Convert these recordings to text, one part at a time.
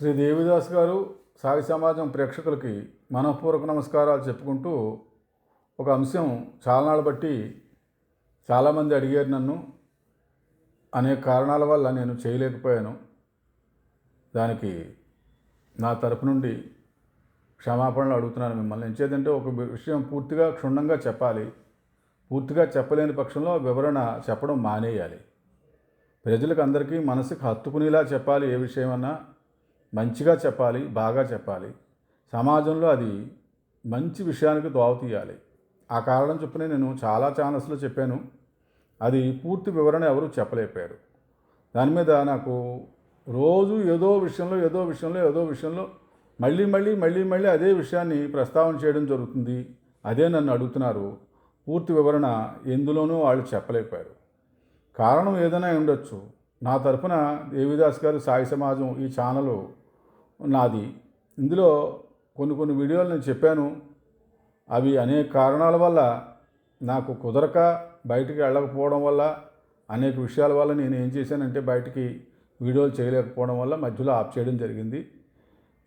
శ్రీ దేవిదాస్ గారు సాయి సమాజం ప్రేక్షకులకి మనఃపూర్వక నమస్కారాలు చెప్పుకుంటూ ఒక అంశం చాలా నాళ్ళు బట్టి చాలామంది అడిగారు నన్ను. అనేక కారణాల వల్ల నేను చేయలేకపోయాను. దానికి నా తరపు నుండి క్షమాపణలు అడుగుతున్నాను మిమ్మల్ని. ఎంచేదంటే ఒక విషయం పూర్తిగా క్షుణ్ణంగా చెప్పాలి. పూర్తిగా చెప్పలేని పక్షంలో వివరణ చెప్పడం మానేయాలి. ప్రజలకు అందరికీ మనసుకు హత్తుకునేలా చెప్పాలి. ఏ విషయమన్నా మంచిగా చెప్పాలి, బాగా చెప్పాలి. సమాజంలో అది మంచి విషయానికి దోవ తీయాలి. ఆ కారణం చొప్పునే నేను చాలా ఛానల్స్లో చెప్పాను. అది పూర్తి వివరణ ఎవరు చెప్పలేకపోయారు. దాని మీద నాకు రోజు ఏదో విషయంలో మళ్ళీ అదే విషయాన్ని ప్రస్తావన చేయడం జరుగుతుంది. అదే నన్ను అడుగుతున్నారు. పూర్తి వివరణ ఎందులోనూ వాళ్ళు చెప్పలేకపోయారు. కారణం ఏదైనా ఉండొచ్చు. నా తరఫున దేవిదాస్ గారు సాయి సమాజం ఈ ఛానల్ నాది. ఇందులో కొన్ని వీడియోలు నేను చెప్పాను. అవి అనేక కారణాల వల్ల నాకు కుదరక బయటికి వెళ్ళకపోవడం వల్ల, అనేక విషయాల వల్ల నేను ఏం చేశానంటే బయటికి వీడియోలు చేయలేకపోవడం వల్ల మధ్యలో ఆఫ్ చేయడం జరిగింది.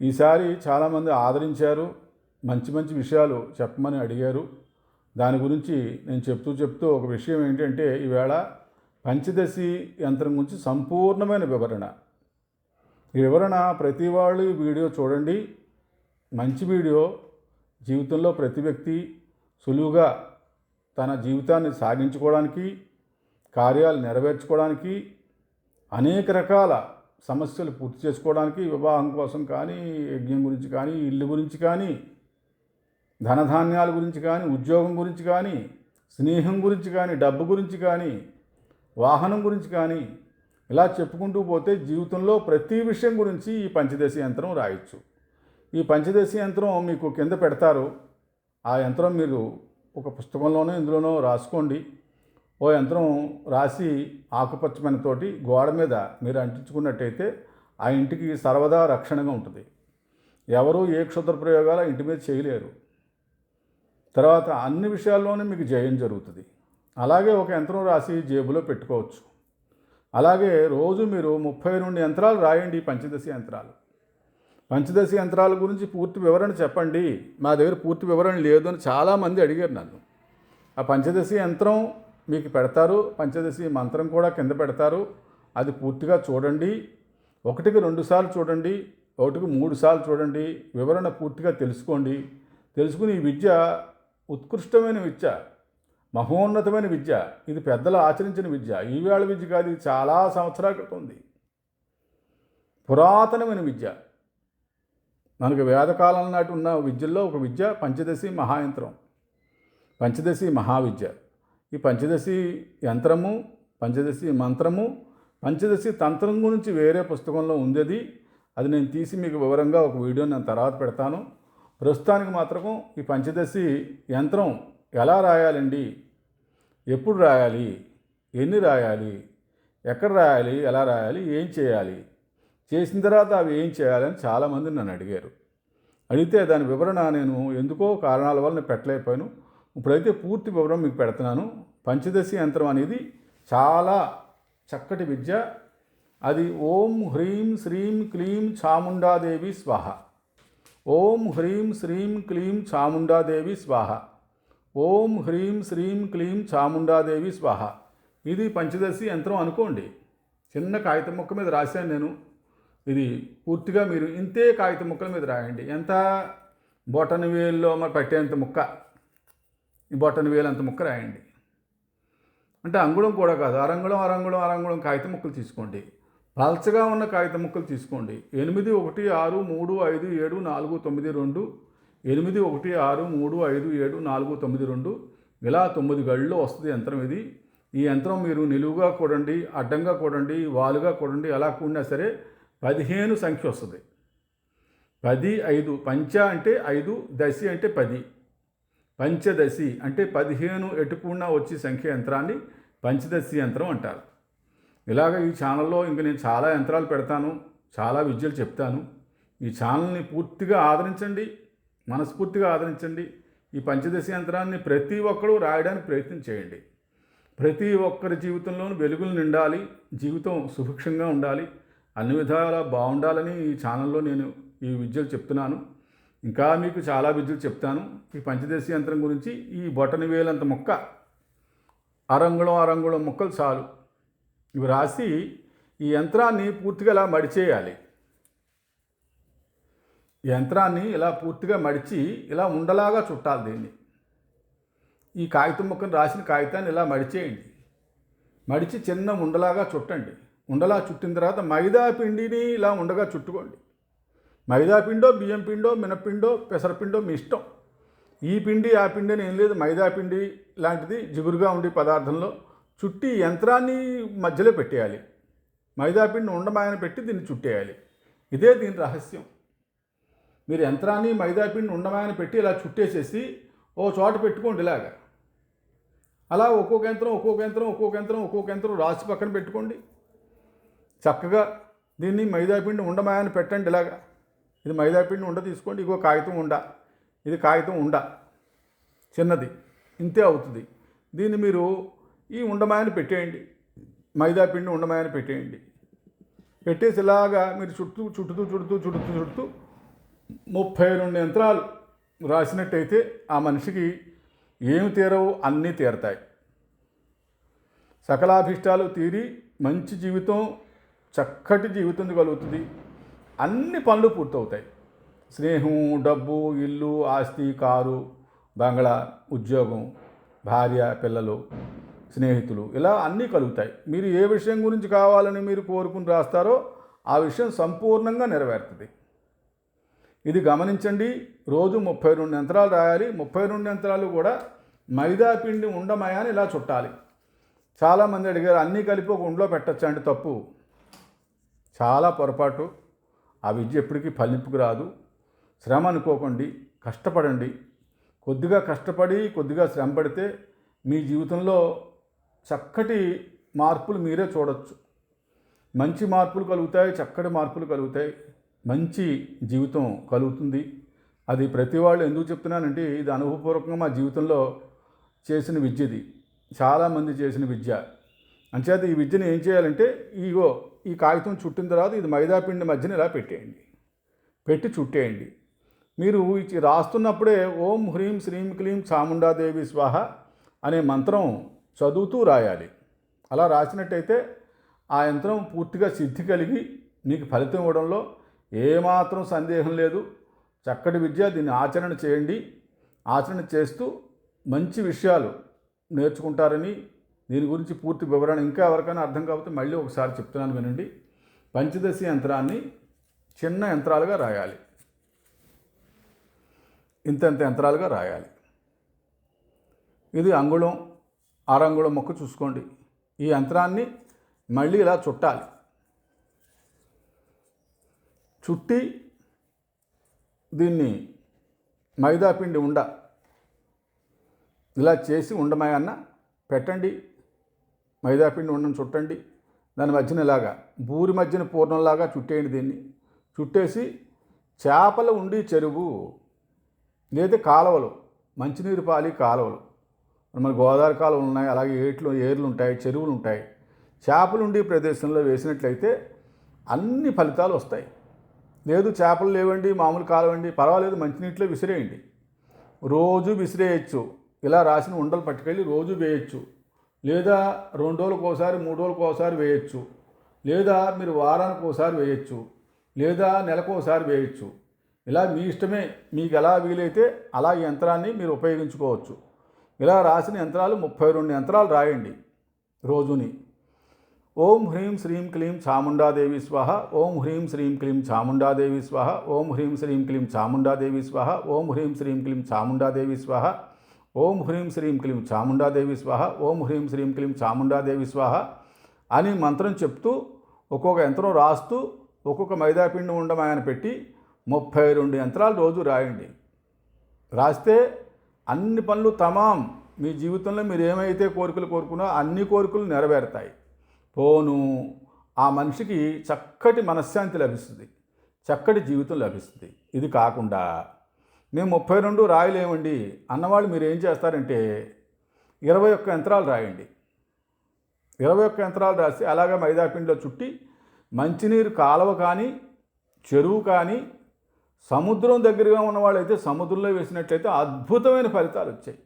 ఈసారి చాలామంది ఆదరించారు, మంచి విషయాలు చెప్పమని అడిగారు. దాని గురించి నేను చెప్తూ ఒక విషయం ఏంటంటే, ఈవేళ పంచదశి యంత్రం గురించి సంపూర్ణమైన వివరణ. ఈ వివరణ ప్రతి వాళ్ళు ఈ వీడియో చూడండి. మంచి వీడియో. జీవితంలో ప్రతి వ్యక్తి సులువుగా తన జీవితాన్ని సాగించుకోవడానికి, కార్యాలు నెరవేర్చుకోవడానికి, అనేక రకాల సమస్యలు పూర్తి చేసుకోవడానికి, వివాహం కోసం కానీ, యజ్ఞం గురించి కానీ, ఇల్లు గురించి కానీ, ధనధాన్యాల గురించి కానీ, ఉద్యోగం గురించి కానీ, స్నేహం గురించి కానీ, డబ్బు గురించి కానీ, వాహనం గురించి కానీ, ఇలా చెప్పుకుంటూ పోతే జీవితంలో ప్రతి విషయం గురించి ఈ పంచదశి యంత్రం రాయొచ్చు. ఈ పంచదశి యంత్రం మీకు కింద పెడతారు. ఆ యంత్రం మీరు ఒక పుస్తకంలోనో ఇందులోనో రాసుకోండి. ఓ యంత్రం రాసి ఆకుపచ్చమనితోటి గోడ మీద మీరు అంటించుకున్నట్టయితే ఆ ఇంటికి సర్వదా రక్షణగా ఉంటుంది. ఎవరు ఏ క్షుద్ర ప్రయోగాలు ఇంటి మీద చేయలేరు. తర్వాత అన్ని విషయాల్లోనూ మీకు జయం జరుగుతుంది. అలాగే ఒక యంత్రం రాసి జేబులో పెట్టుకోవచ్చు. అలాగే రోజు మీరు 32 యంత్రాలు రాయండి. పంచదశి యంత్రాలు. పంచదశి యంత్రాల గురించి పూర్తి వివరణ చెప్పండి. మా దగ్గర పూర్తి వివరణ లేదు అని చాలామంది అడిగారు నన్ను. ఆ పంచదశి యంత్రం మీకు పెడతారు. పంచదశి మంత్రం కూడా కింద పెడతారు. అది పూర్తిగా చూడండి. 1కి 2 సార్లు చూడండి, 1కి 3 సార్లు చూడండి. వివరణ పూర్తిగా తెలుసుకోండి. తెలుసుకుని ఈ విద్య ఉత్కృష్టమైన విద్య, మహోన్నతమైన విద్య. ఇది పెద్దలు ఆచరించిన విద్య. ఈవేళ విద్య కాదు. ఇది చాలా సంవత్సరాల క్రితం ఉంది. పురాతనమైన విద్య. మనకు వేదకాలం నాటి ఉన్న విద్యల్లో ఒక విద్య పంచదశి మహాయంత్రం, పంచదశి మహావిద్య. ఈ పంచదశి యంత్రము, పంచదశి మంత్రము, పంచదశి తంత్రం గురించి వేరే పుస్తకంలో ఉంది. అది నేను తీసి మీకు వివరంగా ఒక వీడియో నేను తర్వాత పెడతాను. ప్రస్తుతానికి మాత్రం ఈ పంచదశి యంత్రం ఎలా రాయాలండి, ఎప్పుడు రాయాలి, ఎన్ని రాయాలి, ఎక్కడ రాయాలి, ఎలా రాయాలి, ఏం చేయాలి, చేసిన తర్వాత అవి ఏం చేయాలని చాలామంది నన్ను అడిగారు. అడిగితే దాని వివరణ నేను ఎందుకో కారణాల వల్ల నేను పెట్టలేకపోయాను. ఇప్పుడైతే పూర్తి వివరం మీకు పెడుతున్నాను. పంచదశి యంత్రం అనేది చాలా చక్కటి విద్య. అది ఓం హ్రీం శ్రీం క్లీం చాముండాదేవి స్వాహ. ఓం హ్రీం శ్రీం క్లీం చాముండాదేవి స్వాహ. ఓం హ్రీం శ్రీం క్లీం చాముండాదేవి స్వాహ. ఇది పంచదశి యంత్రం అనుకోండి. చిన్న కాగితం ముక్క మీద రాశాను నేను. ఇది పూర్తిగా మీరు ఇంతే కాగితం ముక్కల మీద రాయండి. ఎంత బొటన వేలులో మరి పట్టేంత ముక్క, ఈ బొటన వేలు అంత ముక్క రాయండి. అంటే అంగుళం కూడా కాదు, అరంగుళం కాగితం ముక్కలు తీసుకోండి. పల్చగా ఉన్న కాగితం ముక్కలు తీసుకోండి. 8 1 6 3 5 7 4 9 2, 8 1 6 3 5 7 4 9 2, ఇలా 9 గళ్ళలో వస్తుంది యంత్రం ఇది. ఈ యంత్రం మీరు నిలువుగా కూడండి, అడ్డంగా కూడండి, వాలుగా కూడండి, ఎలా కూడినా సరే 15 సంఖ్య వస్తుంది. 10 5 పంచ అంటే 5, దశి అంటే 10. పంచదశి అంటే 15 ఎటుకున్నా వచ్చే సంఖ్య యంత్రాన్ని పంచదశి యంత్రం అంటారు. ఇలాగ ఈ ఛానల్లో ఇంక నేను చాలా యంత్రాలు పెడతాను, చాలా విద్యలు చెప్తాను. ఈ ఛానల్ని పూర్తిగా ఆదరించండి, మనస్ఫూర్తిగా ఆదరించండి. ఈ పంచదశి యంత్రాన్ని ప్రతి ఒక్కరూ రాయడానికి ప్రయత్నం చేయండి. ప్రతి ఒక్కరి జీవితంలోనూ వెలుగులు నిండాలి, జీవితం సుభిక్షంగా ఉండాలి, అన్ని విధాలా బాగుండాలని ఈ ఛానల్లో నేను ఈ విద్యలు చెప్తున్నాను. ఇంకా మీకు చాలా విద్యలు చెప్తాను. ఈ పంచదశి యంత్రం గురించి ఈ బొటని వేలంత ముక్క, అరంగుళం ముక్కలు చాలు. ఇవి రాసి ఈ యంత్రాన్ని పూర్తిగా ఇలా మడిచేయాలి. ఈ యంత్రాన్ని ఇలా పూర్తిగా మడిచి ఇలా ఉండలాగా చుట్టాలి. దీన్ని ఈ కాగితం ముక్కను రాసిన కాగితాన్ని ఇలా మడిచేయండి. మడిచి చిన్న ఉండలాగా చుట్టండి. ఉండలా చుట్టిన తర్వాత మైదా పిండిని ఇలా ఉండగా చుట్టుకోండి. మైదా పిండో, బియ్యం పిండో, మినప్పిండో, పెసరపిండో మీ ఇష్టం. ఈ పిండి ఆ పిండి అని ఏం లేదు. మైదా పిండి లాంటిది జిగురుగా ఉండే పదార్థంలో చుట్టి యంత్రాన్ని మధ్యలో పెట్టేయాలి. మైదా పిండి ఉండమాయన పెట్టి దీన్ని చుట్టేయాలి. ఇదే దీని రహస్యం. మీరు యంత్రాన్ని మైదా పిండి ఉండమాయన పెట్టి ఇలా చుట్టేసేసి ఓ చోట పెట్టుకోండి. ఇలాగా అలా ఒక్కొక్క యంత్రం రాసి పక్కన పెట్టుకోండి. చక్కగా దీన్ని మైదాపిండి ఉండమాయని పెట్టండి. ఇలాగా ఇది మైదాపిండి ఉండ తీసుకోండి. ఇగో కాగితం ఉండ, ఇది కాగితం ఉండ చిన్నది, ఇంతే అవుతుంది. దీన్ని మీరు ఈ ఉండమాయని పెట్టేయండి. మైదాపిండి ఉండమాయని పెట్టేయండి. పెట్టేసి ఇలాగా మీరు చుడుతూ 32 యంత్రాలు రాసినట్టయితే ఆ మనిషికి ఏమి తీరవు అన్నీ తీరతాయి. సకలాభిష్టాలు తీరి మంచి జీవితం, చక్కటి జీవితం కలుగుతుంది. అన్ని పనులు పూర్తవుతాయి. స్నేహం, డబ్బు, ఇల్లు, ఆస్తి, కారు, బంగళా, ఉద్యోగం, భార్య, పిల్లలు, స్నేహితులు, ఇలా అన్నీ కలుగుతాయి. మీరు ఏ విషయం గురించి కావాలని మీరు కోరుకుని రాస్తారో ఆ విషయం సంపూర్ణంగా నెరవేరుతుంది. ఇది గమనించండి. రోజు 32 యంత్రాలు రాయాలి. 32 యంత్రాలు కూడా మైదా పిండి ఉండమయాని ఇలా చుట్టాలి. చాలామంది అడిగారు, అన్నీ కలిపి ఒక ఉండలో పెట్టచ్చా అంటే తప్పు, చాలా పొరపాటు. ఆ విద్య ఎప్పటికీ ఫలింపుకు రాదు. శ్రమ అనుకోకండి, కష్టపడండి. కొద్దిగా కష్టపడి కొద్దిగా శ్రమ పడితే మీ జీవితంలో చక్కటి మార్పులు మీరే చూడొచ్చు. మంచి మార్పులు కలుగుతాయి, చక్కటి మార్పులు కలుగుతాయి, మంచి జీవితం కలుగుతుంది. అది ప్రతి వాళ్ళు ఎందుకు చెప్తున్నానంటే ఇది అనుభవపూర్వకంగా మా జీవితంలో చేసిన విద్యది, చాలామంది చేసిన విద్య. అంచేత ఈ విద్యను ఏం చేయాలంటే ఈ కాగితం చుట్టిన తర్వాత ఇది మైదాపిండి మధ్యన ఇలా పెట్టేయండి, పెట్టి చుట్టేయండి. మీరు రాస్తున్నప్పుడే ఓం హ్రీం శ్రీం క్లీం చాముండాదేవి స్వాహ అనే మంత్రం చదువుతూ రాయాలి. అలా రాసినట్టయితే ఆ యంత్రం పూర్తిగా సిద్ధి కలిగి మీకు ఫలితం ఇవ్వడంలో ఏమాత్రం సందేహం లేదు. చక్కటి విద్య. దీన్ని ఆచరణ చేయండి. ఆచరణ చేస్తూ మంచి విషయాలు నేర్చుకుంటారని, దీని గురించి పూర్తి వివరణ ఇంకా ఎవరికైనా అర్థం కాకపోతే మళ్ళీ ఒకసారి చెప్తున్నాను వినండి. పంచదశి యంత్రాన్ని చిన్న యంత్రాలుగా రాయాలి. ఇంత యంత్రాలుగా రాయాలి. ఇది అంగుళం, అరంగుళం మొక్క చూసుకోండి. ఈ యంత్రాన్ని మళ్ళీ ఇలా చుట్టాలి. చుట్టి దీన్ని మైదాపిండి ఉండ ఇలా చేసి ఉండమయన్న పెట్టండి. మైదాపిండి ఉండని చుట్టండి. దాని మధ్యన ఇలాగా బూరి మధ్యన పూర్ణంలాగా చుట్టేయండి. దీన్ని చుట్టేసి చేపలు ఉండి చెరువు లేదా కాలువలు, మంచినీరు పాలి కాలువలు, మన గోదావరి కాలువలు ఉన్నాయి, అలాగే ఏర్లు ఉంటాయి, చెరువులు ఉంటాయి. చేపలు ఉండి ప్రదేశంలో వేసినట్లయితే అన్ని ఫలితాలు వస్తాయి. లేదు చేపలు లేవండి, మామూలు కాలువండి, పర్వాలేదు, మంచినీటిలో విసిరేయండి. రోజు విసిరేయచ్చు. ఇలా రాసిన ఉండలు పట్టుకెళ్ళి రోజు వేయచ్చు. లేదా 2 రోజులకు ఒకసారి, 3 రోజులకు ఒకసారి వేయచ్చు. లేదా మీరు వారానికి ఒకసారి వేయచ్చు. లేదా నెలకు ఒకసారి వేయచ్చు. ఇలా మీ ఇష్టమే. మీకు ఎలా వీలైతే అలా ఈ యంత్రాన్ని మీరు ఉపయోగించుకోవచ్చు. ఇలా రాసిన యంత్రాలు 32 యంత్రాలు రాయండి రోజుని. ఓం హ్రీం శ్రీం క్లీం చాముండాదేవి స్వాహ. ఓం హ్రీం శ్రీం క్లీం చాముండాదేవి స్వాహ. ఓం హ్రీం శ్రీం క్లీం చాముండాదేవి స్వాహ. ఓం హ్రీం శ్రీం క్లీం చాముండాదేవి స్వాహ. ఓం హ్రీం శ్రీం క్లీం చాముండాదేవి స్వాహ. ఓం హ్రీం శ్రీం క్లీం చాముండాదేవి స్వాహ అని మంత్రం చెప్తూ ఒక్కొక్క యంత్రం రాస్తూ ఒక్కొక్క మైదాపిండి ఉండమాయన పెట్టి 32 యంత్రాలు రోజు రాయండి. రాస్తే అన్ని పనులు తమాం. మీ జీవితంలో మీరు ఏమైతే కోరికలు కోరుకున్నా అన్ని కోరికలు నెరవేరుతాయి. పోను ఆ మనిషికి చక్కటి మనశ్శాంతి లభిస్తుంది, చక్కటి జీవితం లభిస్తుంది. ఇది కాకుండా మేము 32 రాయలేమండి అన్నవాళ్ళు మీరు ఏం చేస్తారంటే 21 యంత్రాలు రాయండి. 21 యంత్రాలు రాసి అలాగే మైదాపిండిలో చుట్టి మంచినీరు కాలువ కానీ చెరువు కానీ సముద్రం దగ్గరగా ఉన్నవాళ్ళైతే సముద్రంలో వేసినట్లయితే అద్భుతమైన ఫలితాలు వచ్చాయి.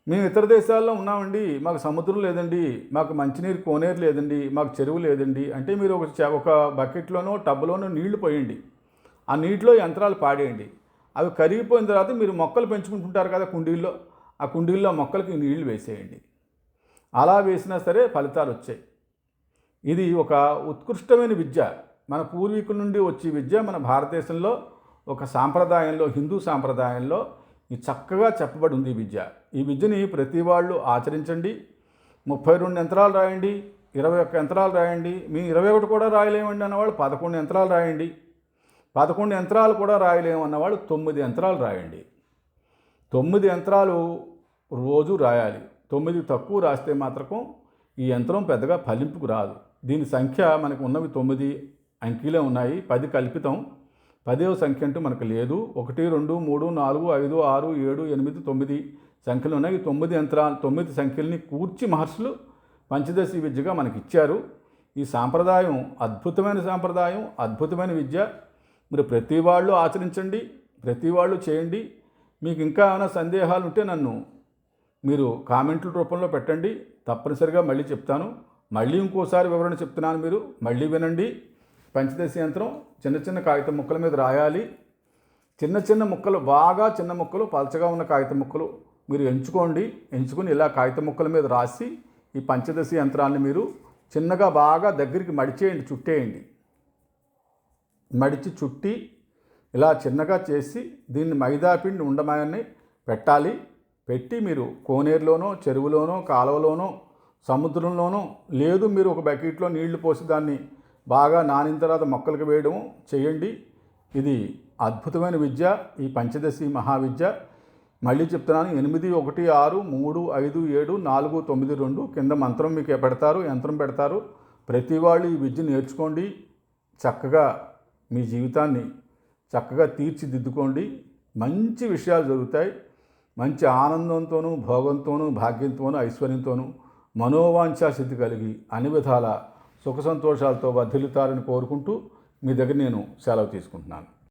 మేము ఇతర దేశాల్లో ఉన్నామండి, మాకు సముద్రం లేదండి, మాకు మంచినీరు కోనేరు లేదండి, మాకు చెరువు లేదండి అంటే మీరు ఒక బకెట్లోనో టబ్లోనో నీళ్లు పోయండి. ఆ నీటిలో యంత్రాలు పాడేయండి. అవి కరిగిపోయిన తర్వాత మీరు మొక్కలు పెంచుకుంటుంటారు కదా కుండీల్లో, ఆ కుండీల్లో మొక్కలకి నీళ్లు వేసేయండి. అలా వేసినా సరే ఫలితాలు వచ్చాయి. ఇది ఒక ఉత్కృష్టమైన విద్య, మన పూర్వీకుల నుండి వచ్చే విద్య. మన భారతదేశంలో ఒక సాంప్రదాయంలో, హిందూ సాంప్రదాయంలో ఈ చక్కగా చెప్పబడి ఉంది ఈ విద్య. ఈ విద్యని ప్రతి వాళ్ళు ఆచరించండి. 32 యంత్రాలు రాయండి, 21 యంత్రాలు రాయండి. మీ 21 కూడా రాయలేమండి అన్నవాళ్ళు 11 యంత్రాలు రాయండి. 11 యంత్రాలు కూడా రాయలేము అన్నవాళ్ళు 9 యంత్రాలు రాయండి. 9 యంత్రాలు రోజు రాయాలి. 9 తక్కువ రాస్తే మాత్రం ఈ యంత్రం పెద్దగా ఫలింపుకు రాదు. దీని సంఖ్య మనకు ఉన్నవి 9 అంకెలే ఉన్నాయి, 10 కల్పితం. 10వ సంఖ్య అంటూ మనకు లేదు. 1 2 3 4 5 6 7 8 9 సంఖ్యలు ఉన్నాయి. 9 యంత్రాలు, 9 సంఖ్యల్ని కూర్చి మహర్షులు పంచదశి విద్యగా మనకి ఇచ్చారు. ఈ సాంప్రదాయం అద్భుతమైన సాంప్రదాయం, అద్భుతమైన విద్య. మీరు ప్రతి వాళ్ళు ఆచరించండి, ప్రతి వాళ్ళు చేయండి. మీకు ఇంకా ఏమైనా సందేహాలు ఉంటే నన్ను మీరు కామెంట్ల రూపంలో పెట్టండి, తప్పనిసరిగా మళ్ళీ చెప్తాను. మళ్ళీ ఇంకోసారి వివరణ చెప్తున్నాను, మీరు మళ్ళీ వినండి. పంచదశి యంత్రం చిన్న చిన్న కాగితం ముక్కల మీద రాయాలి. చిన్న చిన్న ముక్కలు, బాగా చిన్న ముక్కలు, పలచగా ఉన్న కాగితం ముక్కలు మీరు ఎంచుకుని ఇలా కాగితం ముక్కల మీద రాసి ఈ పంచదశి యంత్రాన్ని మీరు చిన్నగా బాగా దగ్గరికి మడిచేయండి, చుట్టేయండి. మడిచి చుట్టి ఇలా చిన్నగా చేసి దీన్ని మైదాపిండి ఉండమని పెట్టాలి. పెట్టి మీరు కోనేరులోనో, చెరువులోనో, కాలువలోనో, సముద్రంలోనో, లేదు మీరు ఒక బకెట్లో నీళ్లు పోసి దాన్ని బాగా నానిన తర్వాత మొక్కలకు వేయడం చేయండి. ఇది అద్భుతమైన విద్య, ఈ పంచదశి మహావిద్య. మళ్ళీ చెప్తున్నాను, 8 1 6 3 5 7 4 9 2 కింద మంత్రం మీకు పెడతారు, యంత్రం పెడతారు. ప్రతి వాళ్ళు ఈ విద్య నేర్చుకోండి. చక్కగా మీ జీవితాన్ని చక్కగా తీర్చిదిద్దుకోండి. మంచి విషయాలు జరుగుతాయి. మంచి ఆనందంతోనూ, భోగంతోనూ, భాగ్యంతోనూ, ఐశ్వర్యంతోనూ మనోవాంఛా సిద్ధి కలిగి అన్ని విధాల సుఖ సంతోషాలతో వర్ధిల్లుతారని కోరుకుంటూ మీ దగ్గర నేను సెలవు తీసుకుంటున్నాను.